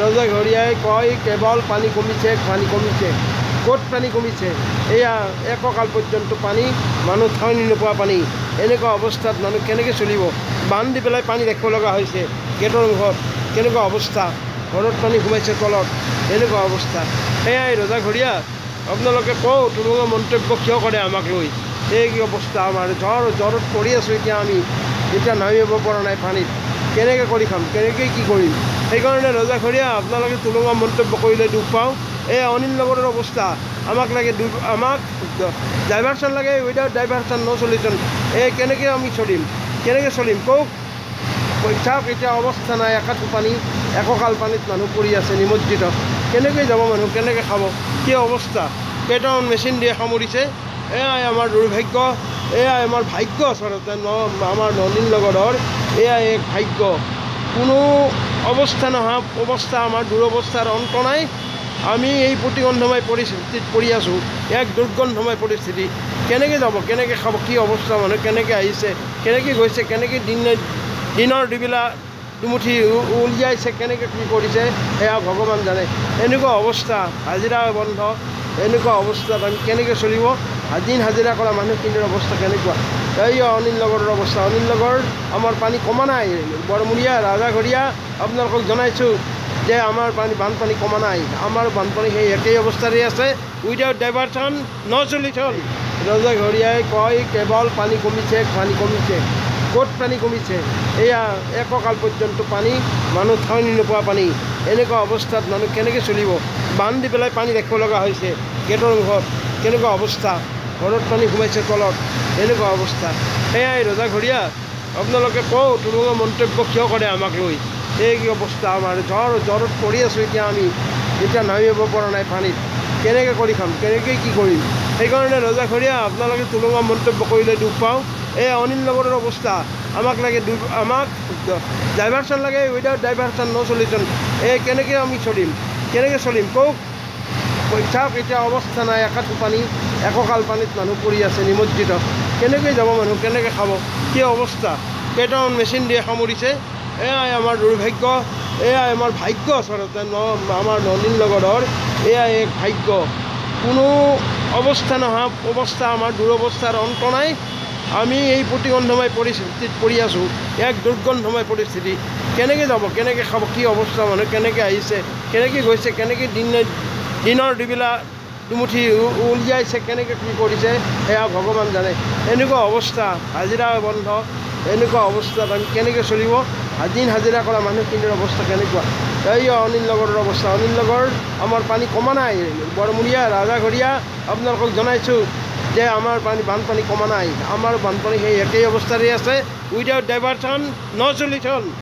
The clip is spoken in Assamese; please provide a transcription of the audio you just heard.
ৰজাঘৰীয়াই কয় কেৱল পানী কমিছে ক'ত পানী কমিছে? এয়া এককাল পৰ্যন্ত পানী, মানুহ ঠাৱনি নোপোৱা পানী। এনেকুৱা অৱস্থাত মানুহ কেনেকৈ চলিব? বান্ধ দি পেলাই পানী ৰাখিব লগা হৈছে গেটৰ মুখত। কেনেকুৱা অৱস্থা, ঘৰত পানী সোমাইছে তলত, এনেকুৱা অৱস্থা। সেয়াই ৰজাঘৰীয়া, আপোনালোকে কওঁ তুলুঙা মন্তব্য কিয় কৰে আমাক লৈ? এই কি অৱস্থা আমাৰ, জ্বৰত পৰি আছোঁ এতিয়া নামিব পৰা নাই পানীত। কেনেকৈ কৰি খাম, কেনেকৈ কি কৰিম? সেইকাৰণে ৰজাঘৰীয়া আপোনালোকে তুলুঙা মন্তব্য কৰিলে দুখ পাওঁ। এই অনিল নগৰৰ অৱস্থা, আমাক ডাইভাৰচন লাগে, উইদাউট ডাইভাৰচন ন চলিউশ্যন। কেনেকৈ আমি চলিম কওক? চাওক এতিয়া অৱস্থা নাই, একাঠু পানী, এককাল পানীত মানুহ পৰি আছে নিমজ্জিত। কেনেকৈ যাব মানুহ, কেনেকৈ খাব? কি অৱস্থা! কেইটামান মেচিন দিয়ে সামৰিছে। এয়াই আমাৰ দুৰ্ভাগ্য, এয়াই আমাৰ ভাগ্য। আচলতে আমাৰ অনিল নগৰৰ এয়াই এক ভাগ্য। কোনো অৱস্থা আমাৰ দুৰৱস্থাৰ অন্ত নাই। আমি এই প্ৰতিগন্ধময় পৰিস্থিতিত পৰি আছোঁ, এক দুৰ্গন্ধময় পৰিস্থিতি। কেনেকৈ যাব, কেনেকৈ খাব? কি অৱস্থা, মানুহ কেনেকৈ আহিছে, কেনেকৈ গৈছে, কেনেকৈ দিনৰ দুবেলা দুমুঠি উলিয়াইছে, কেনেকৈ কি কৰিছে সেয়া ভগৱান জানে। এনেকুৱা অৱস্থা, হাজিৰা বন্ধ, এনেকুৱা অৱস্থাত আমি কেনেকৈ চলিব? দিন হাজিৰা কৰা মানুহখিনিৰ অৱস্থা কেনেকুৱা? এই অনিল নগৰৰ অৱস্থা। অনিল নগৰ আমাৰ পানী কমা নাই। বৰমূৰীয়া, ৰাজাঘৰীয়া আপোনালোকক জনাইছোঁ যে আমাৰ বানপানী কমা নাই। আমাৰ বানপানী সেই একেই অৱস্থাৰে আছে, উইদাউট ডাইভাৰচন ন চলিউশ্যন। ৰজাঘৰীয়াই কয় কেৱল পানী কমিছে ক'ত পানী কমিছে? এয়া এককাল পৰ্যন্ত পানী, মানুহ ঠাৱনি নোপোৱা পানী। এনেকুৱা অৱস্থাত মানুহ কেনেকৈ চলিব? বান্ধ দি পেলাই পানী ৰাখিব লগা হৈছে গেটৰ মুখত। কেনেকুৱা অৱস্থা, ঘৰত পানী সোমাইছে তলত, এনেকুৱা অৱস্থা। সেয়াই ৰজাঘৰীয়া, আপোনালোকে কওঁ তুলুঙা মন্তব্য কিয় কৰে আমাক লৈ? এই কি অৱস্থা আমাৰ, জ্বৰত পৰি আছোঁ এতিয়া নামিব পৰা নাই পানীত। কেনেকৈ কৰি খাম, কেনেকৈ কি কৰিম? সেইকাৰণে ৰজাঘৰীয়া আপোনালোকে তুলুঙা মন্তব্য কৰিলে দুখ পাওঁ। এই অনিল নগৰৰ অৱস্থা, আমাক ডাইভাৰচন লাগে, উইদাউট ডাইভাৰচন ন চলিউশ্যন। কেনেকৈ আমি চলিম কওক? চাওক এতিয়া অৱস্থা নাই, একাঠু পানী, এককাল পানীত মানুহ পৰি আছে নিমজ্জিত। কেনেকৈ যাব মানুহ, কেনেকৈ খাব? কি অৱস্থা! কেইটামান মেচিন দিয়ে সামৰিছে। এয়াই আমাৰ দুৰ্ভাগ্য, এয়াই আমাৰ ভাগ্য। আচলতে আমাৰ অনিল নগৰৰ এয়াই এক ভাগ্য। কোনো অৱস্থা আমাৰ দুৰৱস্থাৰ অন্ত নাই। আমি এই প্ৰতিগন্ধময় পৰিস্থিতিত পৰি আছোঁ, এক দুৰ্গন্ধময় পৰিস্থিতি। কেনেকৈ যাব, কেনেকৈ খাব? কি অৱস্থা, মানুহ কেনেকৈ আহিছে, কেনেকৈ গৈছে, কেনেকৈ দিনৰ দুবেলা দুমুঠি উলিয়াইছে, কেনেকৈ কি কৰিছে সেয়া ভগৱান জানে। এনেকুৱা অৱস্থা, হাজিৰা বন্ধ, এনেকুৱা অৱস্থাত আমি কেনেকৈ চলিব? দিন হাজিৰা কৰা মানুহখিনিৰ অৱস্থা কেনেকুৱা? এই অনিল নগৰৰ অৱস্থা। অনিল নগৰ আমাৰ পানী কমা নাই। বৰমূৰীয়া, ৰাজাঘৰীয়া আপোনালোকক জনাইছোঁ যে আমাৰ বানপানী কমা নাই। আমাৰ বানপানী সেই একেই অৱস্থাৰে আছে, উইদাউট ডাইভাৰচন ন চলিউশ্যন।